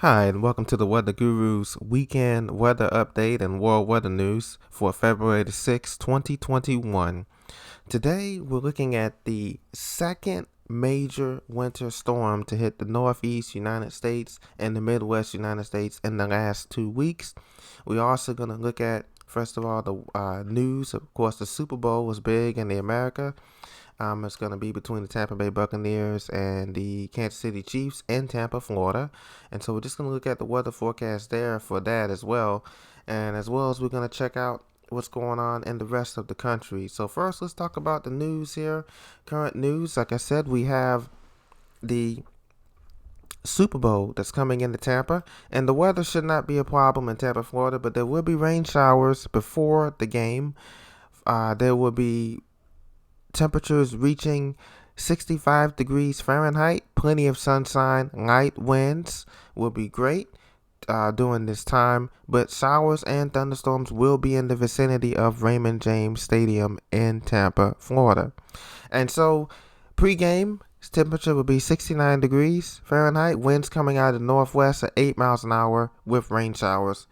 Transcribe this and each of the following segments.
Hi, and welcome to the Weather Guru's weekend weather update and world weather news for February the 6th, 2021. Today, we're looking at the second major winter storm to hit the Northeast United States and the Midwest United States in the last 2 weeks. We're also going to look at, first of all, the news. Of course, the Super Bowl was big in the America. It's going to be between the Tampa Bay Buccaneers and the Kansas City Chiefs in Tampa, Florida. And so we're just going to look at the weather forecast there for that as well. And as well as we're going to check out what's going on in the rest of the country. So first, let's talk about the news here. Current news, like I said, we have the Super Bowl that's coming into Tampa, and the weather should not be a problem in Tampa, Florida, but there will be rain showers before the game. There will be temperatures reaching 65 degrees Fahrenheit, plenty of sunshine, light winds will be great during this time, but showers and thunderstorms will be in the vicinity of Raymond James Stadium in Tampa, Florida. And so pregame temperature will be 69 degrees Fahrenheit, winds coming out of the northwest at 8 miles an hour with rain showers.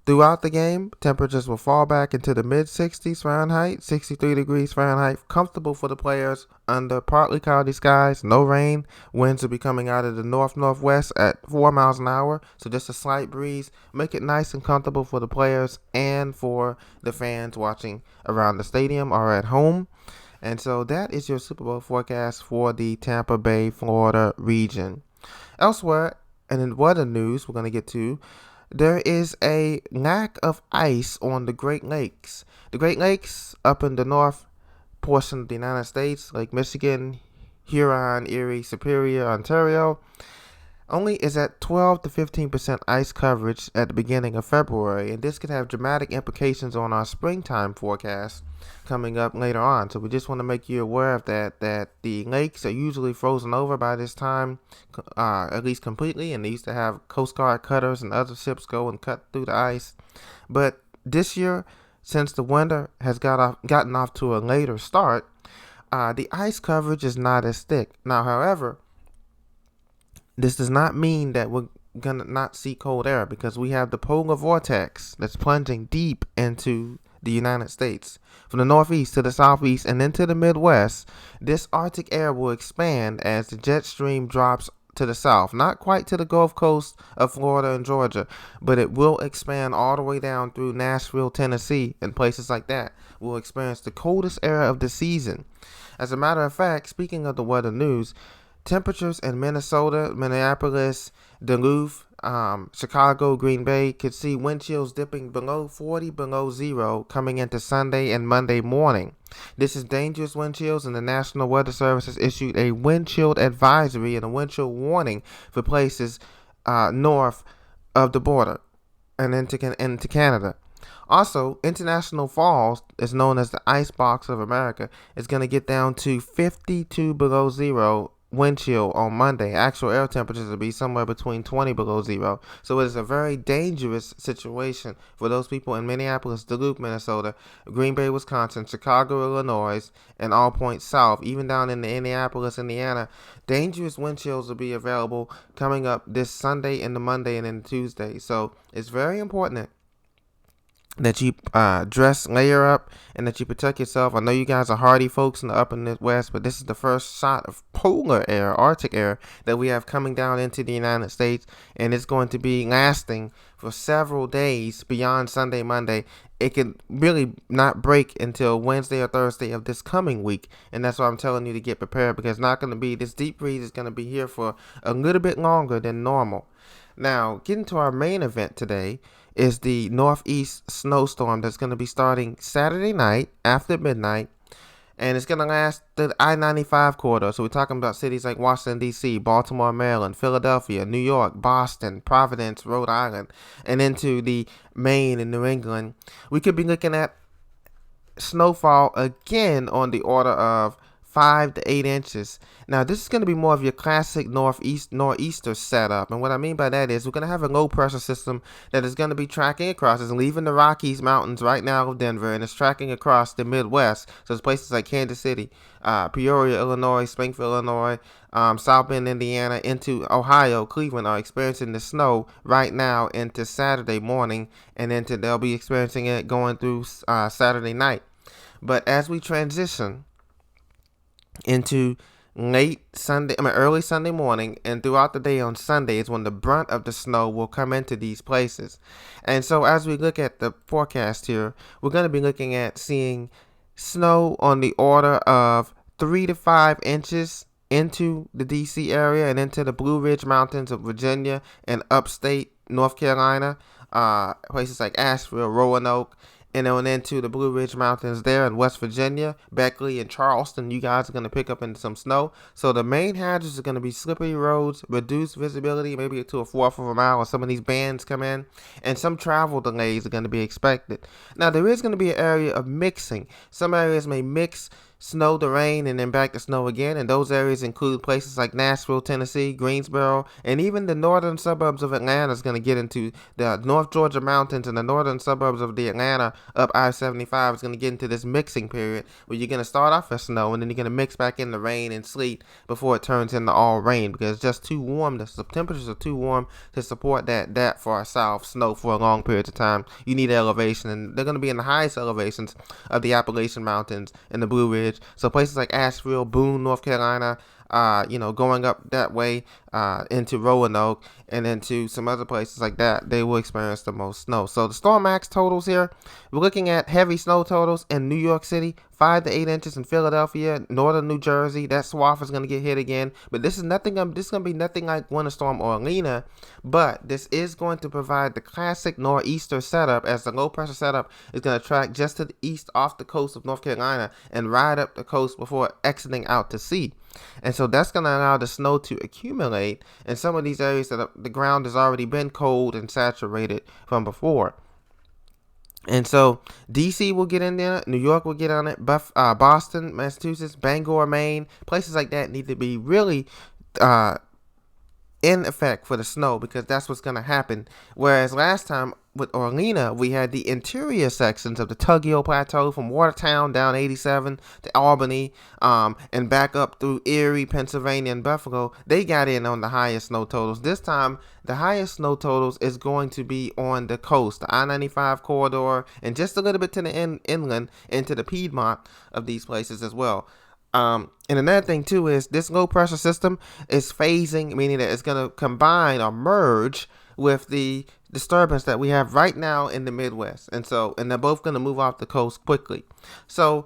Throughout the game, temperatures will fall back into the mid-60s Fahrenheit, 63 degrees Fahrenheit, comfortable for the players under partly cloudy skies, no rain. Winds will be coming out of the north-northwest at 4 miles an hour, so just a slight breeze. Make it nice and comfortable for the players and for the fans watching around the stadium or at home. And so that is your Super Bowl forecast for the Tampa Bay, Florida region. Elsewhere, and in weather news we're going to get to, there is a lack of ice on the Great Lakes. The Great Lakes up in the north portion of the United States, like Michigan, Huron, Erie, Superior, Ontario, only is at 12 to 15% ice coverage at the beginning of February, and this could have dramatic implications on our springtime forecast coming up later on. So we just want to make you aware of that the lakes are usually frozen over by this time, at least completely, and they used to have Coast Guard cutters and other ships go and cut through the ice. But this year, since the winter has gotten off to a later start, the ice coverage is not as thick. Now, however, this does not mean that we're going to not see cold air, because we have the polar vortex that's plunging deep into the United States. From the northeast to the southeast and into the Midwest, this Arctic air will expand as the jet stream drops to the south. Not quite to the Gulf Coast of Florida and Georgia, but it will expand all the way down through Nashville, Tennessee, and places like that. We'll experience the coldest era of the season. As a matter of fact, speaking of the weather news, temperatures in Minnesota, Minneapolis, Duluth, Chicago, Green Bay could see wind chills dipping below 40 below zero coming into Sunday and Monday morning. This is dangerous wind chills, and the National Weather Service has issued a wind chill advisory and a wind chill warning for places north of the border and into Canada. Also, International Falls is known as the ice box of America. It's going to get down to 52 below zero wind chill on Monday. Actual air temperatures will be somewhere between 20 below zero. So it is a very dangerous situation for those people in Minneapolis, Duluth, Minnesota, Green Bay, Wisconsin, Chicago, Illinois, and all points south, even down in Indianapolis, Indiana. Dangerous wind chills will be available coming up this Sunday and the Monday and then Tuesday. So it's very important that you dress, layer up, and that you protect yourself. I know you guys are hardy folks in the upper Midwest, but this is the first shot of polar air, Arctic air, that we have coming down into the United States, and it's going to be lasting for several days beyond Sunday, Monday. It can really not break until Wednesday or Thursday of this coming week, and that's why I'm telling you to get prepared, because it's not going to be, this deep freeze is going to be here for a little bit longer than normal. Now, getting to our main event today is the Northeast Snowstorm that's going to be starting Saturday night after midnight, and it's going to last the I-95 corridor. So we're talking about cities like Washington, D.C., Baltimore, Maryland, Philadelphia, New York, Boston, Providence, Rhode Island, and into the Maine and New England. We could be looking at snowfall again on the order of 5 to 8 inches. Now, this is going to be more of your classic nor'easter setup. And what I mean by that is we're going to have a low pressure system that is going to be tracking across. It's leaving the Rockies Mountains right now of Denver, and it's tracking across the Midwest. So it's places like Kansas City, Peoria, Illinois, Springfield, Illinois, South Bend, Indiana, into Ohio, Cleveland are experiencing the snow right now into Saturday morning, and they'll be experiencing it going through Saturday night. But as we transition into early Sunday morning and throughout the day on Sunday is when the brunt of the snow will come into these places. And so as we look at the forecast here, we're going to be looking at seeing snow on the order of 3 to 5 inches into the DC area and into the Blue Ridge Mountains of Virginia and upstate North Carolina, places like Asheville, Roanoke, and then into the Blue Ridge Mountains there in West Virginia, Beckley, and Charleston. You guys are going to pick up into some snow. So the main hazards are going to be slippery roads, reduced visibility, maybe to a fourth of a mile, or some of these bands come in, and some travel delays are going to be expected. Now, there is going to be an area of mixing. Some areas may mix snow to rain and then back to snow again, and those areas include places like Nashville, Tennessee, Greensboro, and even the northern suburbs of Atlanta is going to get into the North Georgia mountains, and the northern suburbs of the Atlanta up I-75 is going to get into this mixing period where you're going to start off with snow and then you're going to mix back in the rain and sleet before it turns into all rain, because it's just too warm. The temperatures are too warm to support that far south snow for a long period of time. You need elevation, and they're going to be in the highest elevations of the Appalachian Mountains and the Blue Ridge. So places like Asheville, Boone, North Carolina, going up that way into Roanoke and into some other places like that, they will experience the most snow. So the storm max totals here, we're looking at heavy snow totals in New York City, 5 to 8 inches in Philadelphia, northern New Jersey. That swath is going to get hit again. But this is nothing. This is going to be nothing like Winter Storm Orlina. But this is going to provide the classic nor'easter setup, as the low pressure setup is going to track just to the east off the coast of North Carolina and ride up the coast before exiting out to sea. And so that's going to allow the snow to accumulate in some of these areas that the ground has already been cold and saturated from before. And so DC will get in there, New York will get on it, Boston, Massachusetts, Bangor, Maine, places like that need to be really in effect for the snow, because that's what's going to happen. Whereas last time with Orlina, we had the interior sections of the Tuggill Plateau from Watertown down 87 to Albany, and back up through Erie, Pennsylvania, and Buffalo. They got in on the highest snow totals. This time, the highest snow totals is going to be on the coast, the I-95 corridor, and just a little bit to the inland into the Piedmont of these places as well. And another thing too is this low pressure system is phasing, meaning that it's going to combine or merge with the disturbance that we have right now in the Midwest. And they're both going to move off the coast quickly. So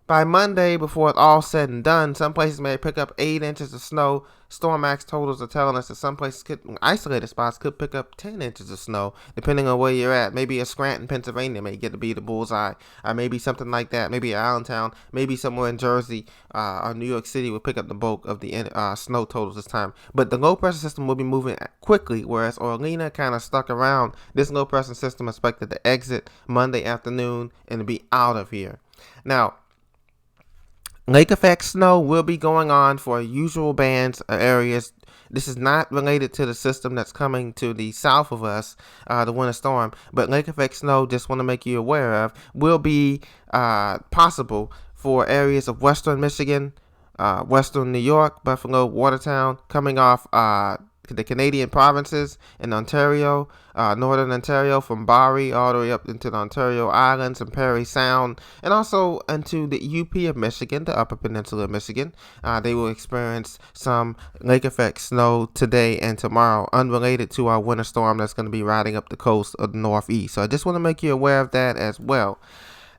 by Monday, before it's all said and done, some places may pick up 8 inches of snow. Storm max totals are telling us that some places isolated spots could pick up 10 inches of snow, depending on where you're at. Maybe a Scranton, Pennsylvania may get to be the bullseye. Maybe something like that. Maybe Allentown. Maybe somewhere in Jersey or New York City will pick up the bulk of the snow totals this time. But the low pressure system will be moving quickly, whereas Orlina kind of stuck around. This low pressure system expected to exit Monday afternoon and to be out of here. Now, lake effect snow will be going on for usual bands or areas. This is not related to the system that's coming to the south of us, the winter storm, but lake effect snow, just want to make you aware of, will be possible for areas of western Michigan, western New York, Buffalo, Watertown, coming off the Canadian provinces in Ontario, northern Ontario from Barrie all the way up into the Ontario Islands and Parry Sound, and also into the UP of Michigan, the Upper Peninsula of Michigan. They will experience some lake effect snow today and tomorrow, unrelated to our winter storm that's going to be riding up the coast of the Northeast. So I just want to make you aware of that as well.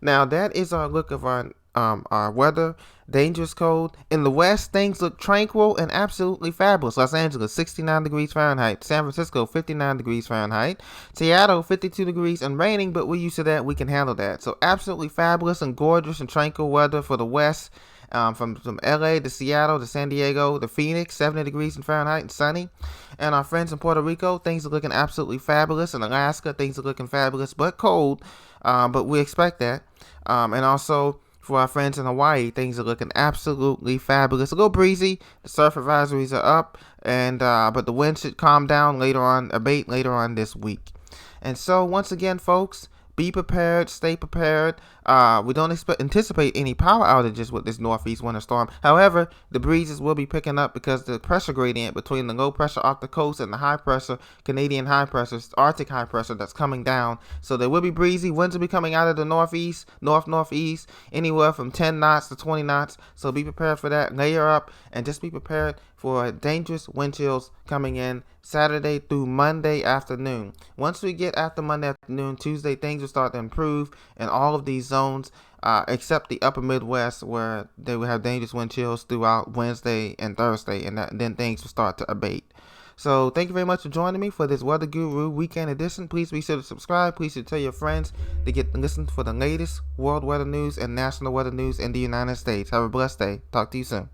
Now, that is our look of our weather dangerous code. In the west, things look tranquil and absolutely fabulous. Los Angeles, 69 degrees Fahrenheit. San Francisco, 59 degrees Fahrenheit. Seattle, 52 degrees and raining, but we're used to that. We can handle that. So absolutely fabulous and gorgeous and tranquil weather for the west. From LA to Seattle to San Diego to Phoenix, 70 degrees in Fahrenheit and sunny. And our friends in Puerto Rico, things are looking absolutely fabulous. In Alaska, things are looking fabulous but cold, but we expect that. And also for our friends in Hawaii, things are looking absolutely fabulous. A little breezy. The surf advisories are up, and but the wind should calm down later on, abate later on this week. And so once again, folks, be prepared, stay prepared. We don't anticipate any power outages with this northeast winter storm. However, the breezes will be picking up because the pressure gradient between the low pressure off the coast and the high pressure, Canadian high pressure, Arctic high pressure that's coming down. So there will be breezy. Winds will be coming out of the northeast, northeast, anywhere from 10 knots to 20 knots. So be prepared for that. Layer up and just be prepared for dangerous wind chills coming in Saturday through Monday afternoon. Once we get after Monday afternoon, Tuesday, things will start to improve in all of these zones, except the upper Midwest, where they will have dangerous wind chills throughout Wednesday and Thursday, and then things will start to abate. So thank you very much for joining me for this Weather Guru Weekend Edition. Please be sure to subscribe. Please be sure to tell your friends to listen for the latest world weather news and national weather news in the United States. Have a blessed day. Talk to you soon.